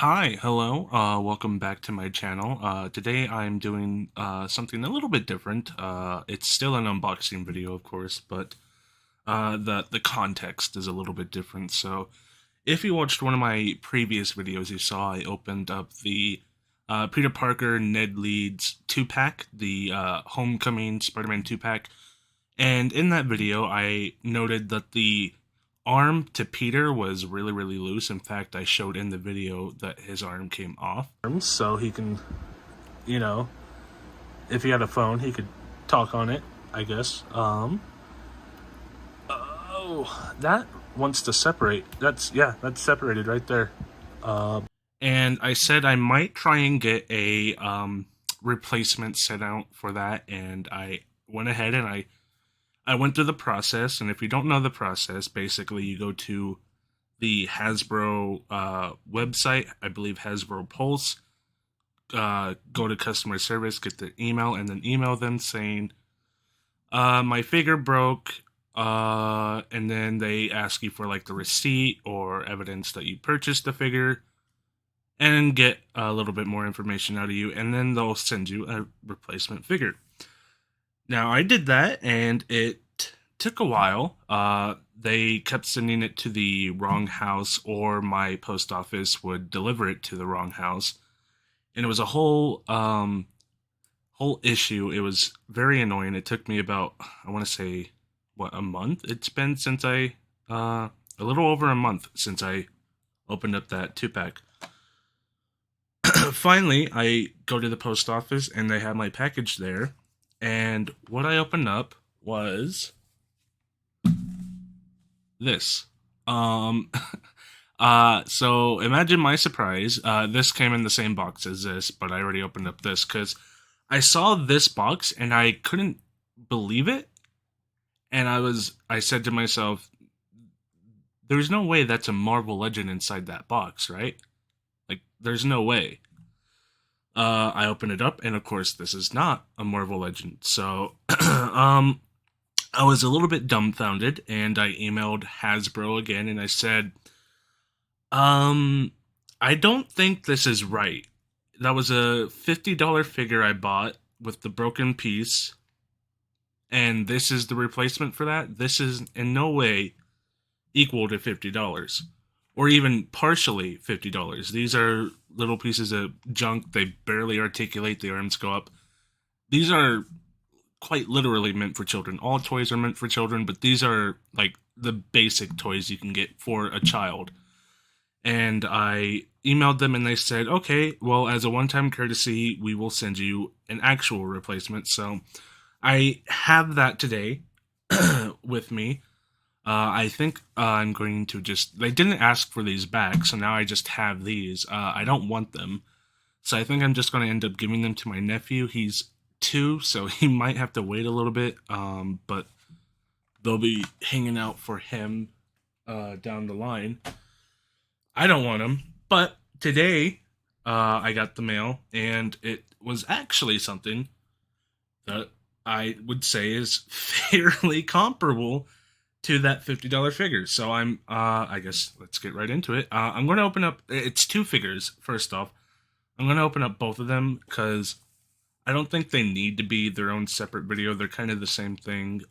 Hi, hello, welcome back to my channel. Today I'm doing something a little bit different. It's still an unboxing video, of course, but the context is a little bit different. So, if you watched one of my previous videos, you saw I opened up the Peter Parker Ned Leeds 2-pack, the Homecoming Spider-Man 2-pack, and in that video, I noted that the arm to Peter was really, really loose. In fact, I showed in the video that his arm came off. So he can, you know, if he had a phone, he could talk on it, I guess. Oh, that wants to separate. That's separated right there. And I said I might try and get a replacement set out for that, and I went ahead and I went through the process, and if you don't know the process, basically you go to the Hasbro website, I believe Hasbro Pulse, go to customer service, get the email, and then email them saying, my figure broke, and then they ask you for like the receipt or evidence that you purchased the figure, and get a little bit more information out of you, and then they'll send you a replacement figure. Now, I did that, and it took a while. They kept sending it to the wrong house, or my post office would deliver it to the wrong house, and it was a whole issue. It was very annoying. It took me about, I want to say, what, a month? It's been since a little over a month since I opened up that 2-pack. Finally, I go to the post office, and they have my package there. And what I opened up was this. So imagine my surprise. This came in the same box as this, but I already opened up this because I saw this box and I couldn't believe it. And I said to myself, there's no way that's a Marvel Legend inside that box, right? Like, there's no way. I open it up, and of course, this is not a Marvel Legend. So, I was a little bit dumbfounded, and I emailed Hasbro again, and I said, I don't think this is right. That was a $50 figure I bought with the broken piece, and this is the replacement for that. This is in no way equal to $50. Or even partially $50. These are little pieces of junk. They barely articulate. The arms go up. These are quite literally meant for children. All toys are meant for children, but these are like the basic toys you can get for a child. And I emailed them and they said, okay, well, as a one-time courtesy, we will send you an actual replacement. So I have that today with me. I think I'm going to they didn't ask for these back, so now I just have these. I don't want them, so I think I'm just going to end up giving them to my nephew. He's 2, so he might have to wait a little bit, but they'll be hanging out for him down the line. I don't want them, but today I got the mail, and it was actually something that I would say is fairly comparable to that $50 figure. So I guess let's get right into it. I'm going to open up, it's 2 figures, first off. I'm going to open up both of them because I don't think they need to be their own separate video. They're kind of the same thing.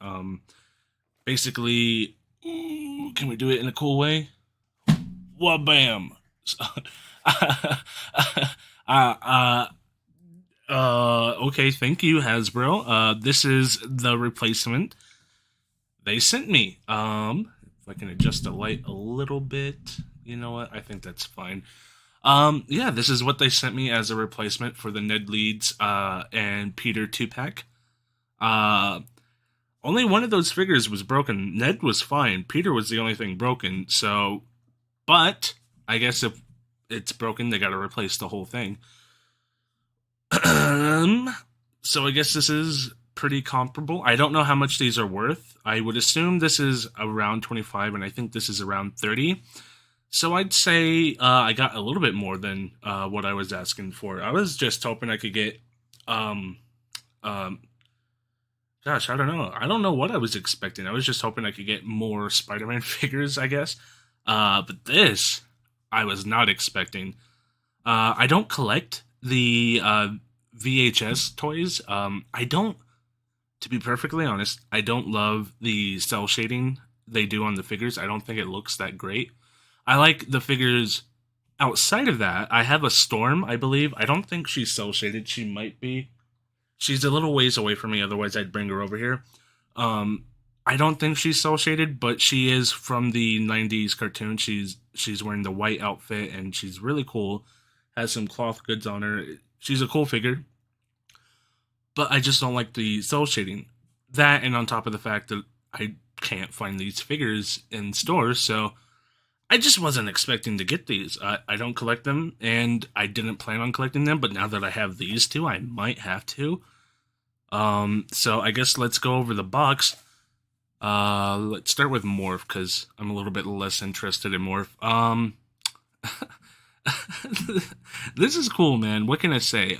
Basically, can we do it in a cool way? Wabam! Okay, thank you, Hasbro. This is the replacement they sent me. If I can adjust the light a little bit, you know what? I think that's fine. Yeah, this is what they sent me as a replacement for the Ned Leeds and Peter 2-pack. Only one of those figures was broken. Ned was fine. Peter was the only thing broken. So, but I guess if it's broken, they got to replace the whole thing. So I guess this is pretty comparable. I don't know how much these are worth. I would assume this is around 25, and I think this is around 30. So I'd say I got a little bit more than what I was asking for. I was just hoping I could get, gosh, I don't know. I don't know what I was expecting. I was just hoping I could get more Spider-Man figures, I guess. But this, I was not expecting. I don't collect the VHS toys. I don't, to be perfectly honest, I don't love the cell shading they do on the figures. I don't think it looks that great. I like the figures outside of that. I have a Storm, I believe. I don't think she's cell shaded. She might be. She's a little ways away from me, otherwise I'd bring her over here. Um, I don't think she's cell shaded, but she is from the '90s cartoon. She's wearing the white outfit and she's really cool. Has some cloth goods on her. She's a cool figure, but I just don't like the cell shading. That, and on top of the fact that I can't find these figures in stores, so I just wasn't expecting to get these. I don't collect them, and I didn't plan on collecting them, but now that I have these two, I might have to. So I guess let's go over the box. Let's start with Morph, because I'm a little bit less interested in Morph. This is cool, man. What can I say?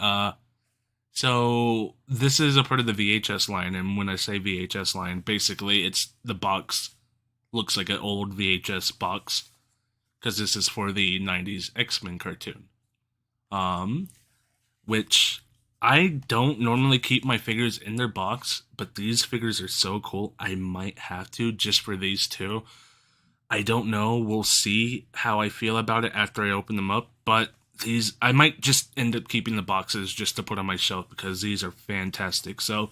So this is a part of the VHS line, and when I say VHS line, basically it's the box looks like an old VHS box because this is for the '90s X-Men cartoon. Um, which I don't normally keep my figures in their box, but these figures are so cool. I might have to just for these two. I don't know. We'll see how I feel about it after I open them up, but these I might just end up keeping the boxes just to put on my shelf because these are fantastic. So,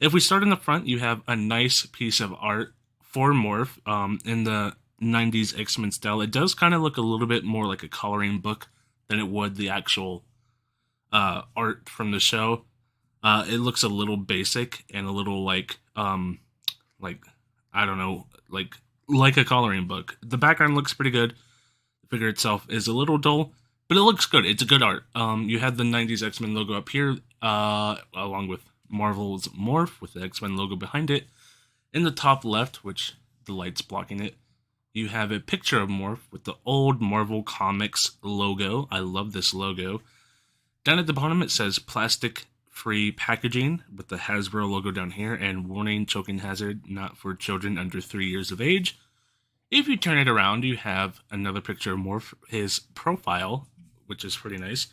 if we start in the front, you have a nice piece of art for Morph in the '90s X-Men style. It does kind of look a little bit more like a coloring book than it would the actual art from the show. It looks a little basic and a little like I don't know, like a coloring book. The background looks pretty good. The figure itself is a little dull, but it looks good. It's a good art. You have the '90s X-Men logo up here, along with Marvel's Morph with the X-Men logo behind it. In the top left, which the light's blocking it, you have a picture of Morph with the old Marvel Comics logo. I love this logo. Down at the bottom, it says plastic free packaging with the Hasbro logo down here and warning choking hazard not for children under 3 years of age. If you turn it around, you have another picture of Morph, his profile, which is pretty nice.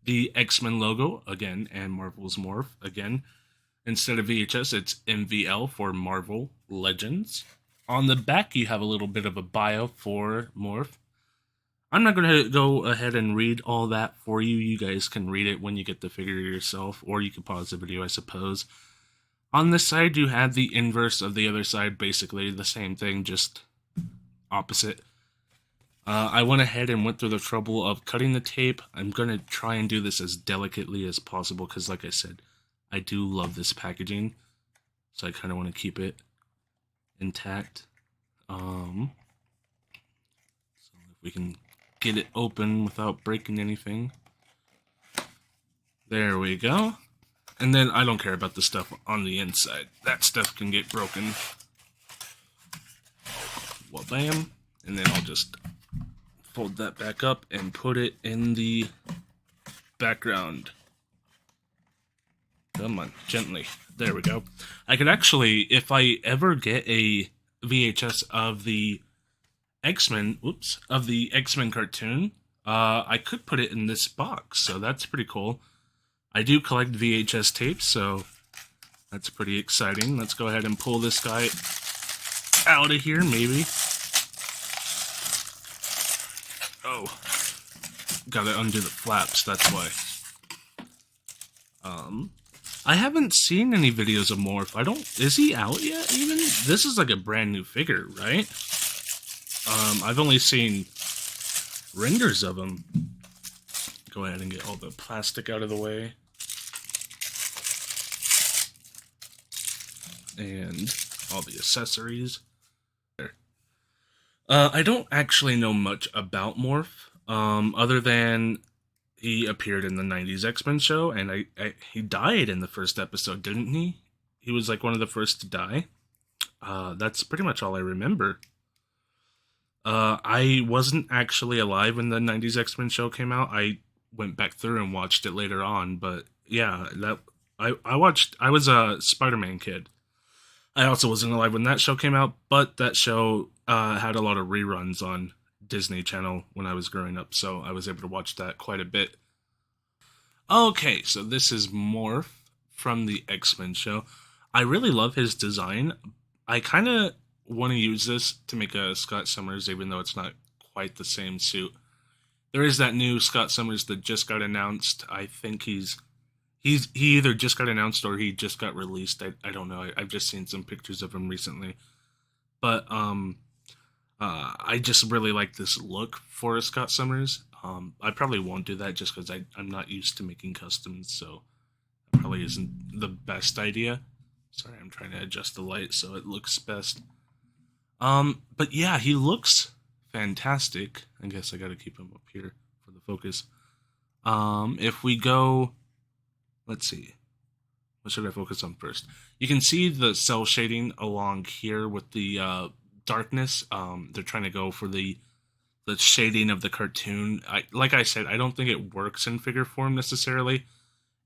The X-Men logo again, and Marvel's Morph again. Instead of VHS, it's MVL for Marvel Legends. On the back, you have a little bit of a bio for Morph. I'm not going to go ahead and read all that for you. You guys can read it when you get the figure yourself, or you can pause the video, I suppose. On this side, you have the inverse of the other side, basically the same thing, just opposite. I went ahead and went through the trouble of cutting the tape. I'm going to try and do this as delicately as possible, because like I said, I do love this packaging, so I kind of want to keep it intact. So if we can get it open without breaking anything. There we go. And then I don't care about the stuff on the inside. That stuff can get broken. Well, bam. And then I'll just fold that back up and put it in the background. Come on, gently. There we go. I could actually, if I ever get a VHS of the X-Men cartoon, I could put it in this box, so that's pretty cool. I do collect VHS tapes, so that's pretty exciting. Let's go ahead and pull this guy out of here, maybe. Oh, gotta undo the flaps, that's why. I haven't seen any videos of Morph. Is he out yet, even? This is like a brand new figure, right? I've only seen renders of him. Go ahead and get all the plastic out of the way. And all the accessories. There. I don't actually know much about Morph, other than he appeared in the '90s X-Men show, and he died in the first episode, didn't he? He was like one of the first to die. That's pretty much all I remember. I wasn't actually alive when the '90s X-Men show came out. I went back through and watched it later on, but yeah, I was a Spider-Man kid. I also wasn't alive when that show came out, but that show had a lot of reruns on Disney Channel when I was growing up, so I was able to watch that quite a bit. Okay, so this is Morph from the X-Men show. I really love his design. I kind of want to use this to make a Scott Summers, even though it's not quite the same suit. There is that new Scott Summers that just got announced. I think he either just got announced or he just got released. I don't know. I've just seen some pictures of him recently, but I just really like this look for Scott Summers. I probably won't do that just because I'm not used to making customs, so it probably isn't the best idea. Sorry, I'm trying to adjust the light so it looks best. But yeah, he looks fantastic. I guess I gotta keep him up here for the focus. If we go, let's see, what should I focus on first? You can see the cell shading along here with the darkness. They're trying to go for the shading of the cartoon. Like I said, I don't think it works in figure form necessarily.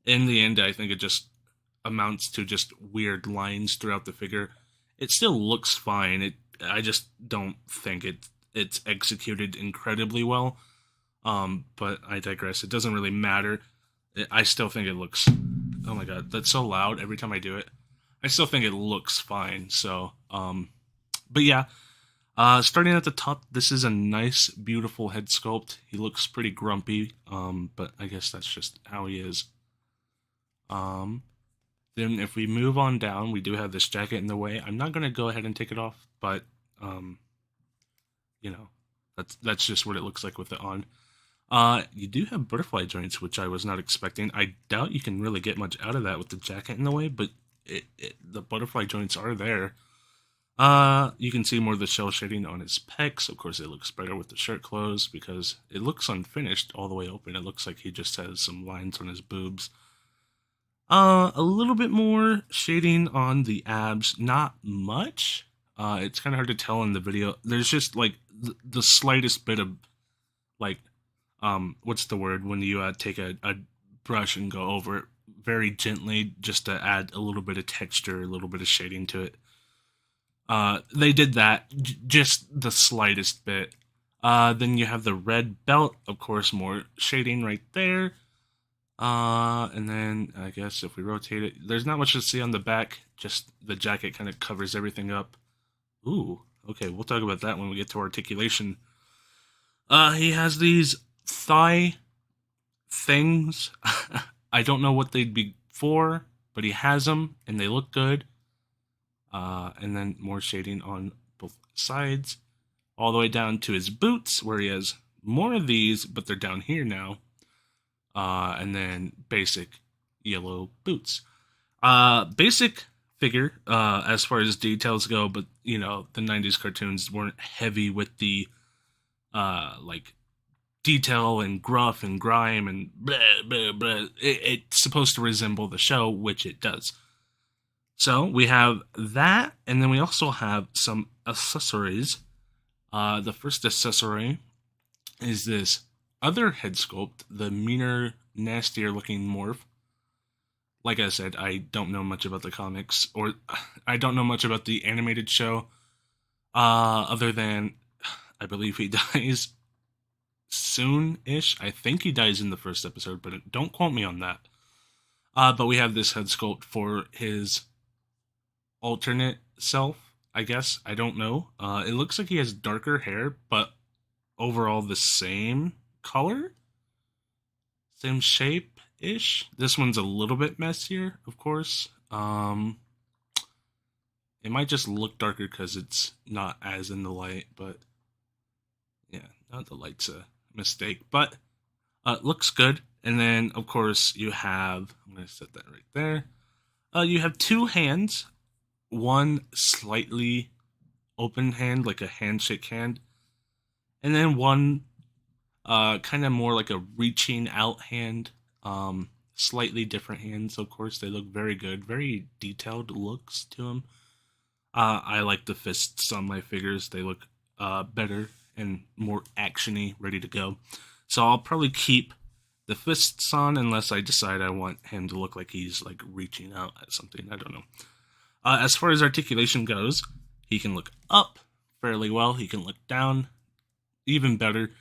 In the end, I think it just amounts to just weird lines throughout the figure. It still looks fine. I just don't think it's executed incredibly well. But I digress. It doesn't really matter. I still think it looks. Oh my god, that's so loud every time I do it. I still think it looks fine. So, but yeah. Starting at the top, this is a nice, beautiful head sculpt. He looks pretty grumpy, but I guess that's just how he is. Then if we move on down, we do have this jacket in the way. I'm not gonna go ahead and take it off, but you know, that's just what it looks like with it on. You do have butterfly joints, which I was not expecting. I doubt you can really get much out of that with the jacket in the way, but the butterfly joints are there. You can see more of the shell shading on his pecs. Of course, it looks better with the shirt closed because it looks unfinished all the way open. It looks like he just has some lines on his boobs. A little bit more shading on the abs, not much. It's kind of hard to tell in the video. There's just like the slightest bit of like, what's the word when you take a brush and go over it very gently just to add a little bit of texture, a little bit of shading to it. They did that, just the slightest bit. Then you have the red belt, of course, more shading right there. And then I guess if we rotate it, there's not much to see on the back, just the jacket kind of covers everything up. Ooh, okay, we'll talk about that when we get to articulation. He has these thigh things. I don't know what they'd be for, but he has them, and they look good. And then more shading on both sides, all the way down to his boots, where he has more of these, but they're down here now. And then basic yellow boots. Basic figure as far as details go, but you know the '90s cartoons weren't heavy with the like detail and gruff and grime and blah blah blah. It's supposed to resemble the show, which it does. So we have that, and then we also have some accessories. The first accessory is this other head sculpt, the meaner, nastier looking morph. Like I said, I don't know much about the comics, or I don't know much about the animated show, other than I believe he dies soon-ish. I think he dies in the first episode, but don't quote me on that. But we have this head sculpt for his alternate self, I guess. I don't know. It looks like he has darker hair, but overall the same color, same shape ish. This one's a little bit messier, of course. It might just look darker because it's not as in the light, but yeah, not the light's a mistake, but looks good. And then of course you have, I'm gonna set that right there. You have two hands, one slightly open hand, like a handshake hand, and then one kind of more like a reaching out hand. Slightly different hands, of course. They look very good, very detailed looks to them. I like the fists on my figures. They look better and more actiony, ready to go. So I'll probably keep the fists on unless I decide I want him to look like he's like reaching out at something. I don't know. As far as articulation goes, he can look up fairly well. He can look down. even better,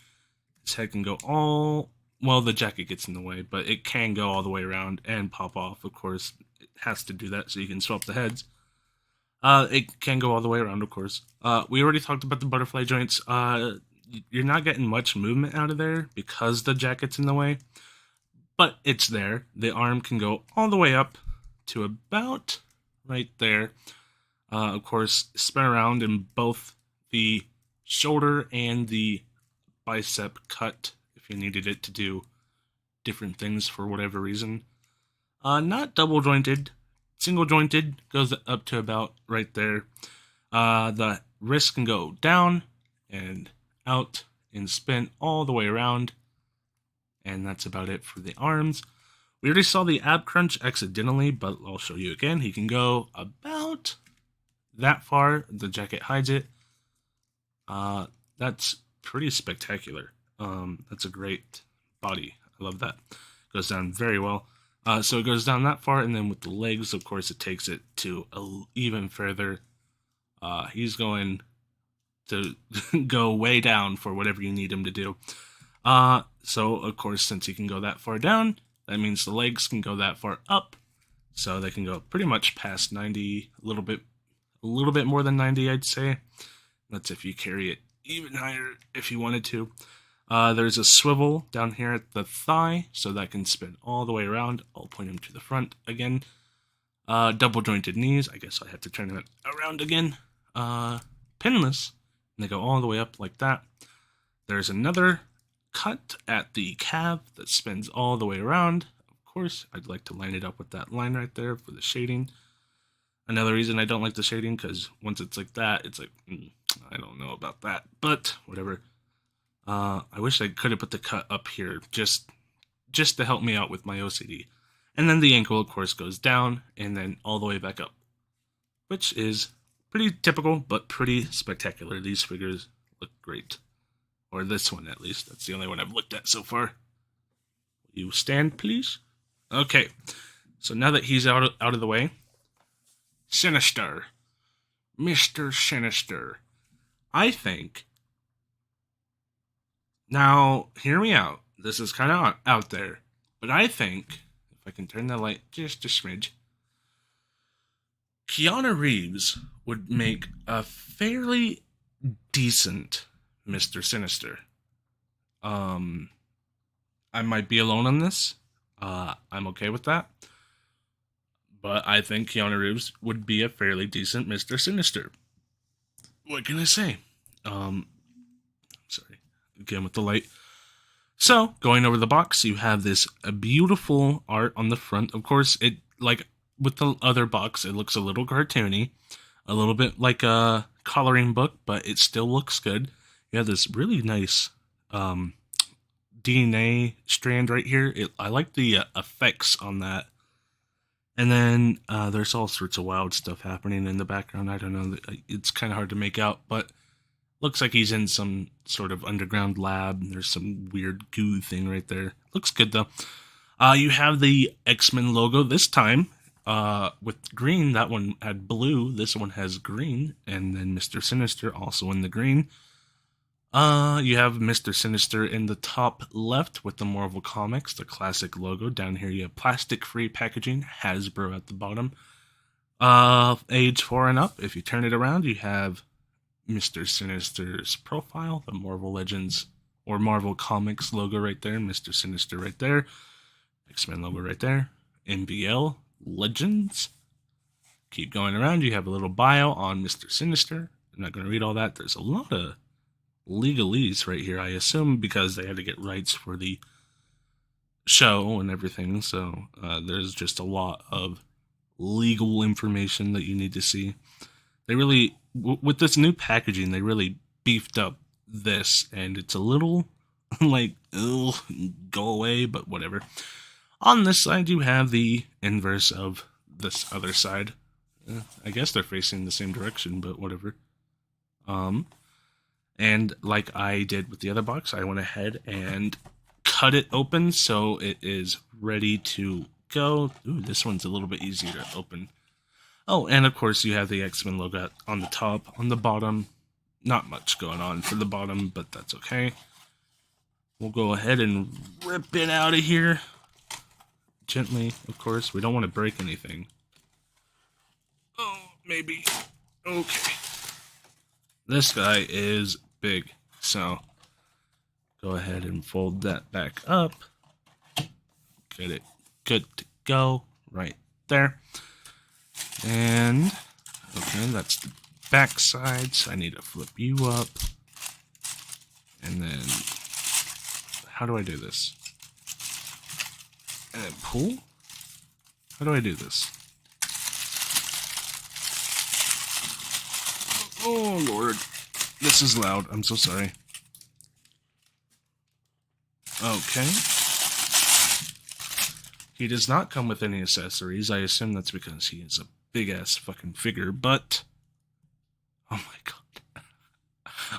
his head can go all, well, the jacket gets in the way, but it can go all the way around and pop off. Of course, it has to do that so you can swap the heads. It can go all the way around, of course. We already talked about the butterfly joints. You're not getting much movement out of there because the jacket's in the way, but it's there. The arm can go all the way up to about right there. Of course, spin around in both the shoulder and the bicep cut if you needed it to do different things for whatever reason. Not double jointed, single jointed, goes up to about right there. The wrist can go down and out and spin all the way around. And that's about it for the arms. We already saw the ab crunch accidentally, but I'll show you again. He can go about that far. The jacket hides it. That's pretty spectacular. That's a great body. I love that. Goes down very well. So it goes down that far, and then with the legs, of course, it takes it to even further. He's going to go way down for whatever you need him to do. So, of course, since he can go that far down, that means the legs can go that far up. So they can go pretty much past 90, a little bit more than 90, I'd say. That's if you carry it even higher if you wanted to. There's a swivel down here at the thigh, so that can spin all the way around. I'll point him to the front again. Double jointed knees. I guess I have to turn it around again. Pinless. And they go all the way up like that. There's another cut at the calf that spins all the way around. Of course, I'd like to line it up with that line right there for the shading. Another reason I don't like the shading, because once it's like that, it's like, I don't know about that, but whatever. I wish I could have put the cut up here, just to help me out with my OCD. And then the ankle, of course, goes down, and then all the way back up. Which is pretty typical, but pretty spectacular. These figures look great. Or this one, at least. That's the only one I've looked at so far. Will you stand, please? Okay. So now that he's out of the way, Sinister. Mr. Sinister. I think... Now, hear me out. This is kind of out there. But I think, if I can turn the light just a smidge, Keanu Reeves would make a fairly decent Mr. Sinister. I might be alone on this. I'm okay with that. But I think Keanu Reeves would be a fairly decent Mr. Sinister. What can I say? Sorry. Again with the light. So, going over the box, you have this beautiful art on the front. Of course, it, like with the other box, it looks a little cartoony. A little bit like a coloring book, but it still looks good. You have this really nice DNA strand right here. I like the effects on that. And then there's all sorts of wild stuff happening in the background. I don't know. It's kind of hard to make out, but looks like he's in some sort of underground lab. There's some weird goo thing right there. Looks good, though. You have the X-Men logo this time with green. That one had blue. This one has green. And then Mr. Sinister also in the green. You have Mr. Sinister in the top left with the Marvel Comics, the classic logo. Down here you have plastic-free packaging, Hasbro at the bottom. Age 4 and up. If you turn it around, you have Mr. Sinister's profile, the Marvel Legends or Marvel Comics logo right there, Mr. Sinister right there, X-Men logo right there, MBL Legends. Keep going around, you have a little bio on Mr. Sinister. I'm not going to read all that. There's a lot of legalese right here, I assume, because they had to get rights for the show and everything, so there's just a lot of legal information that you need to see. They really, with this new packaging, they really beefed up this, and it's a little like, ugh, go away, but whatever. On this side, you have the inverse of this other side. I guess they're facing the same direction, but whatever. And like I did with the other box, I went ahead and cut it open so it is ready to go. Ooh, this one's a little bit easier to open. Oh, and of course you have the X-Men logo on the top. On the bottom, not much going on for the bottom, but that's okay. We'll go ahead and rip it out of here. Gently, of course. We don't want to break anything. Oh, maybe. Okay. This guy is big, so go ahead and fold that back up. Get it good to go right there. And, okay, that's the back side, so I need to flip you up. And then, how do I do this? And then pull? How do I do this? Oh, Lord. This is loud. I'm so sorry. Okay. He does not come with any accessories. I assume that's because he is a big-ass fucking figure, but... Oh my god.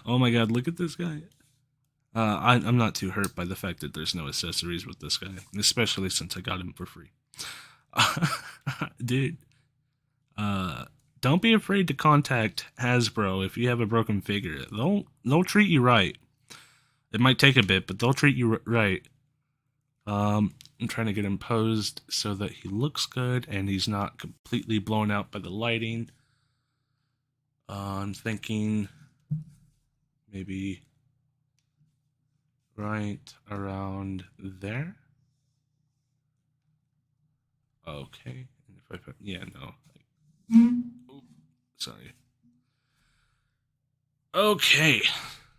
Oh my god, look at this guy. I'm not too hurt by the fact that there's no accessories with this guy, especially since I got him for free. Dude. Don't be afraid to contact Hasbro if you have a broken figure. They'll treat you right. It might take a bit, but they'll treat you right. I'm trying to get him posed so that he looks good and he's not completely blown out by the lighting. I'm thinking maybe right around there. Okay. If I put, yeah, no. Oh, sorry. Okay.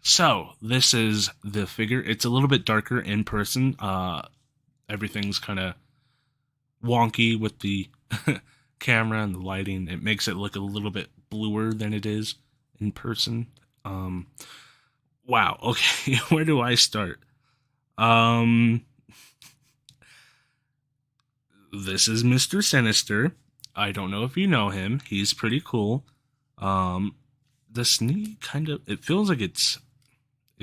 So, this is the figure. It's a little bit darker in person. Everything's kind of wonky with the camera and the lighting. It makes it look a little bit bluer than it is in person. Wow. Okay, where do I start? This is Mr. Sinister. I don't know if you know him. He's pretty cool. The knee kind of, it feels like it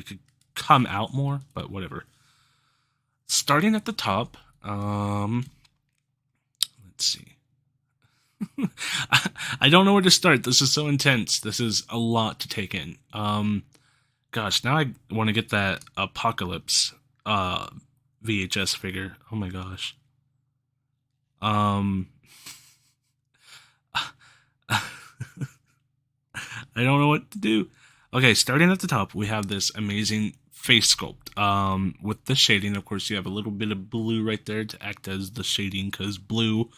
could come out more, but whatever. Starting at the top, let's see. I don't know where to start. This is so intense. This is a lot to take in. Gosh, now I want to get that Apocalypse VHS figure. Oh my gosh. I don't know what to do. Okay, starting at the top, we have this amazing face sculpt. With the shading, of course, you have a little bit of blue right there to act as the shading, because blue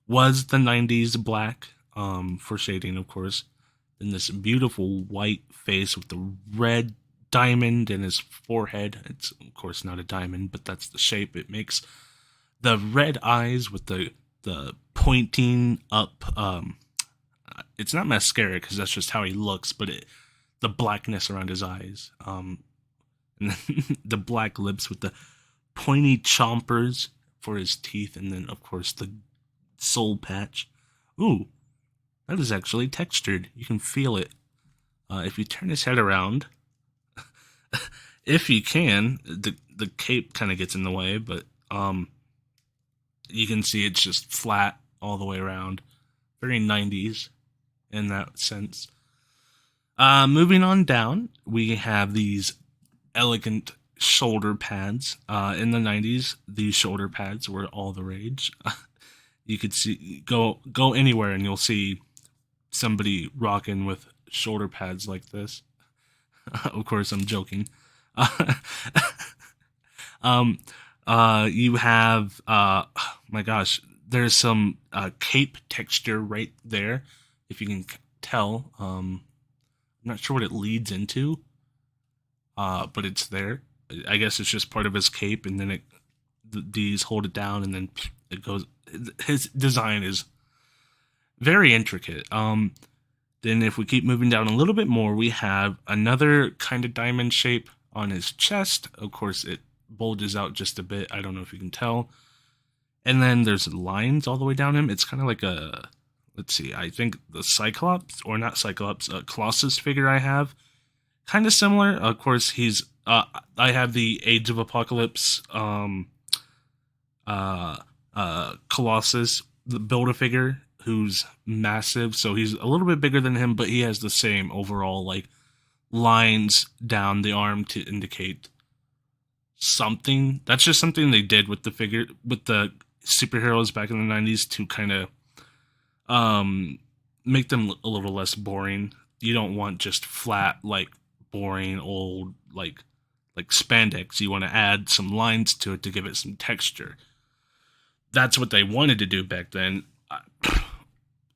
was the 90s black for shading, of course. Then this beautiful white face with the red diamond in his forehead. It's, of course, not a diamond, but that's the shape it makes. The red eyes with the pointing up. It's not mascara because that's just how he looks, but the blackness around his eyes. And then the black lips with the pointy chompers for his teeth, and then of course the soul patch. Ooh, that is actually textured. You can feel it. If you turn his head around, if you can, the cape kind of gets in the way, but you can see it's just flat all the way around. Very 90s in that sense. Moving on down, we have these elegant shoulder pads. In the 90s, these shoulder pads were all the rage. You could see go anywhere and you'll see somebody rocking with shoulder pads like this. Of course, I'm joking. You have my gosh, there's some cape texture right there, if you can tell. I'm not sure what it leads into, but it's there. I guess it's just part of his cape, and then these hold it down, and then it goes. His design is very intricate. Then if we keep moving down a little bit more, we have another kind of diamond shape on his chest. Of course, it bulges out just a bit. I don't know if you can tell. And then there's lines all the way down him. It's kind of like a, let's see, I think the Cyclops, or not Cyclops, Colossus figure I have. Kind of similar. Of course, he's, I have the Age of Apocalypse Colossus, the Build-A-Figure, who's massive. So he's a little bit bigger than him, but he has the same overall, like, lines down the arm to indicate something. That's just something they did with the figure, with the superheroes back in the 90s to kind of make them a little less boring. You don't want just flat, like boring old like spandex. You want to add some lines to it to give it some texture. That's what they wanted to do back then.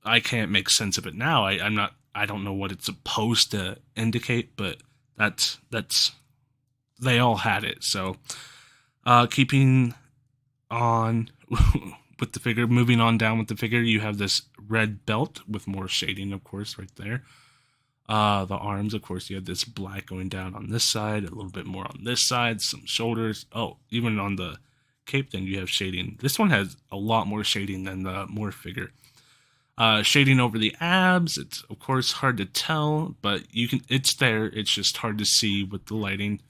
I can't make sense of it now. I'm not. I don't know what it's supposed to indicate, but that's they all had it. So, keeping on with the figure, moving on down with the figure, you have this red belt with more shading, of course, right there. The arms, of course, you have this black going down on this side, a little bit more on this side, some shoulders. Oh, even on the cape, then you have shading. This one has a lot more shading than the Morph figure. Shading over the abs, it's of course hard to tell, but it's there. It's just hard to see with the lighting.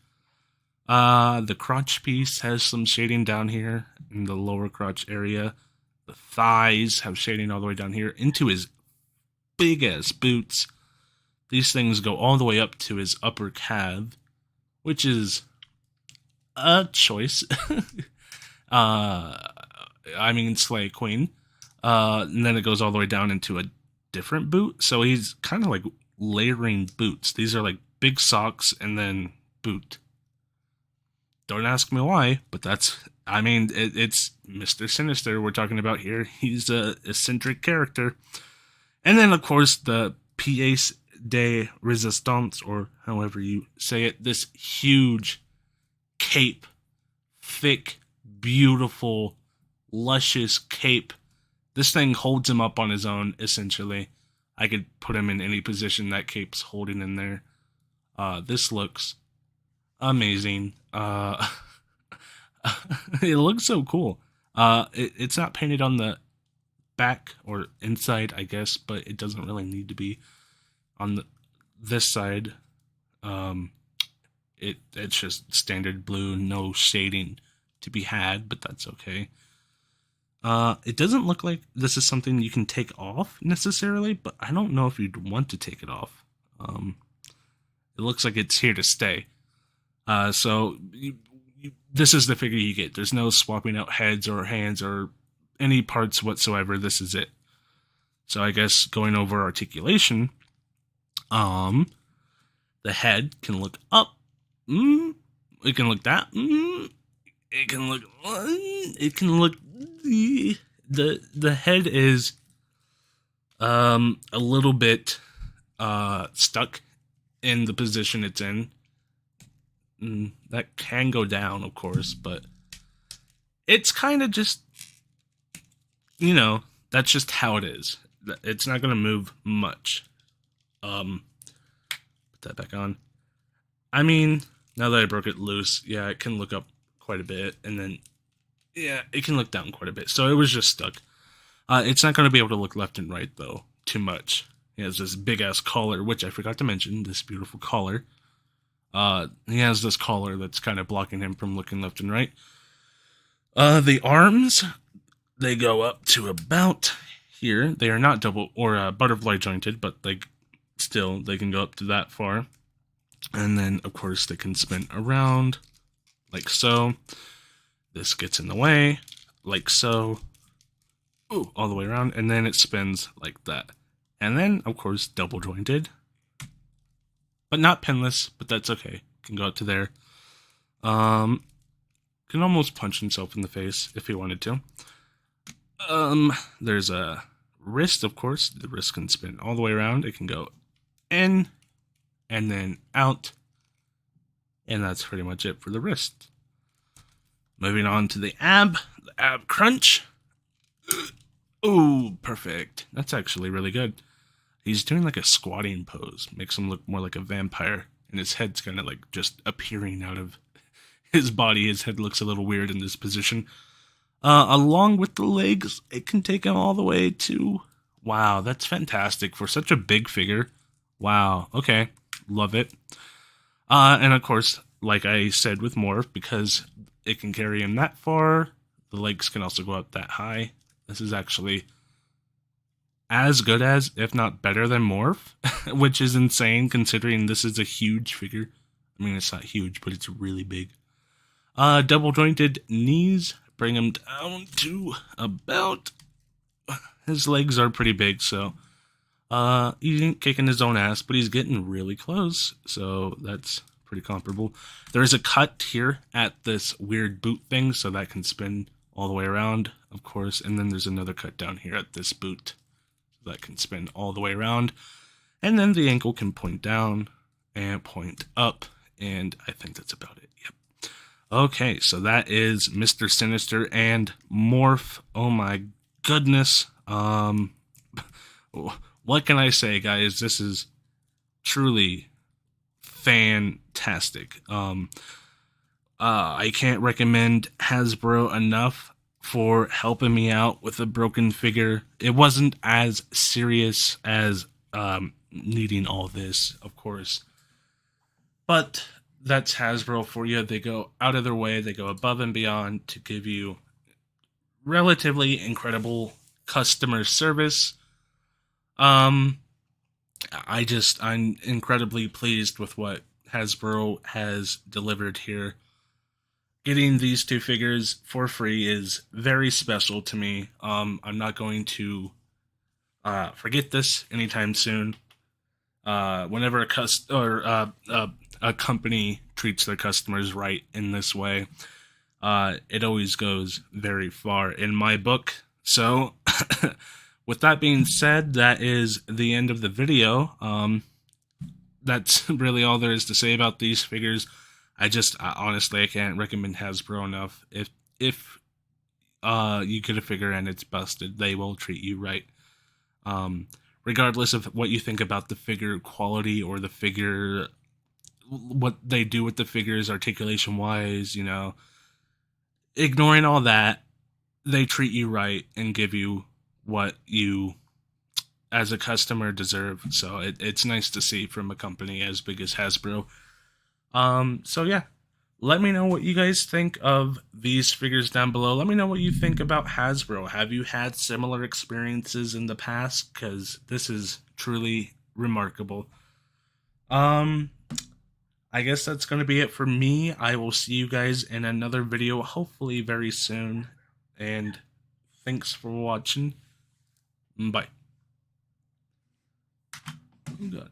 The crotch piece has some shading down here in the lower crotch area. The thighs have shading all the way down here into his big ass boots. These things go all the way up to his upper calf, which is a choice. I mean, Slay Queen. And then it goes all the way down into a different boot. So he's kind of like layering boots. These are like big socks and then boot. Don't ask me why, but it's Mr. Sinister we're talking about here. He's a eccentric character. And then, of course, the pièce de résistance, or however you say it, this huge cape, thick, beautiful, luscious cape. This thing holds him up on his own, essentially. I could put him in any position that cape's holding in there. This looks amazing. It looks so cool. It's not painted on the back or inside, I guess, but it doesn't really need to be on this side. It's just standard blue, no shading to be had, but that's okay. It doesn't look like this is something you can take off necessarily, but I don't know if you'd want to take it off. It looks like it's here to stay. So this is the figure you get. There's no swapping out heads or hands or any parts whatsoever. This is it. So I guess going over articulation, the head can look up. It can look that. It can look. It can look. The head is a little bit stuck in the position it's in. That can go down, of course, but it's kind of just, that's just how it is. It's not going to move much. Put that back on. I mean, now that I broke it loose, yeah, it can look up quite a bit, and then, yeah, it can look down quite a bit. So it was just stuck. It's not going to be able to look left and right, though, too much. He has this big-ass collar, which I forgot to mention, this beautiful collar. He has this collar that's kind of blocking him from looking left and right. The arms, they go up to about here. They are not double or butterfly jointed, but they can go up to that far. And then, of course, they can spin around like so. This gets in the way, like so. Ooh, all the way around, and then it spins like that. And then, of course, double jointed. But not pinless, but that's okay. Can go up to there. Can almost punch himself in the face if he wanted to. There's a wrist, of course. The wrist can spin all the way around. It can go in and then out. And that's pretty much it for the wrist. Moving on to the ab crunch. Ooh, perfect. That's actually really good. He's doing like a squatting pose. Makes him look more like a vampire. And his head's kind of like just appearing out of his body. His head looks a little weird in this position. Along with the legs, it can take him all the way to... Wow, that's fantastic for such a big figure. Wow, okay. Love it. And of course, like I said with Morph, because it can carry him that far, the legs can also go up that high. This is actually as good as, if not better than Morph, which is insane considering this is a huge figure. I mean, it's not huge, but it's really big. Double jointed knees, bring him down to about, his legs are pretty big, so he ain't kicking his own ass, but he's getting really close, so that's pretty comparable. There is a cut here at this weird boot thing, so that can spin all the way around, of course, and then there's another cut down here at this boot that can spin all the way around, and then the ankle can point down and point up, and I think that's about it. Yep. Okay, so that is Mr. Sinister and Morph. Oh my goodness. What can I say, guys? This is truly fantastic. I can't recommend Hasbro enough for helping me out with a broken figure. It wasn't as serious as needing all this, of course. But that's Hasbro for you. They go out of their way, they go above and beyond to give you relatively incredible customer service. I'm incredibly pleased with what Hasbro has delivered here. Getting these two figures for free is very special to me. I'm not going to forget this anytime soon. Whenever a company treats their customers right in this way, it always goes very far in my book. So, with that being said, that is the end of the video. That's really all there is to say about these figures. Honestly, I can't recommend Hasbro enough. If you get a figure and it's busted, they will treat you right. Regardless of what you think about the figure quality or the figure, what they do with the figures articulation wise, ignoring all that, they treat you right and give you what you as a customer deserve. So it's nice to see from a company as big as Hasbro. So yeah, let me know what you guys think of these figures down below. Let me know what you think about Hasbro. Have you had similar experiences in the past? Because this is truly remarkable. I guess that's going to be it for me. I will see you guys in another video, hopefully very soon. And thanks for watching. Bye. Oh, God.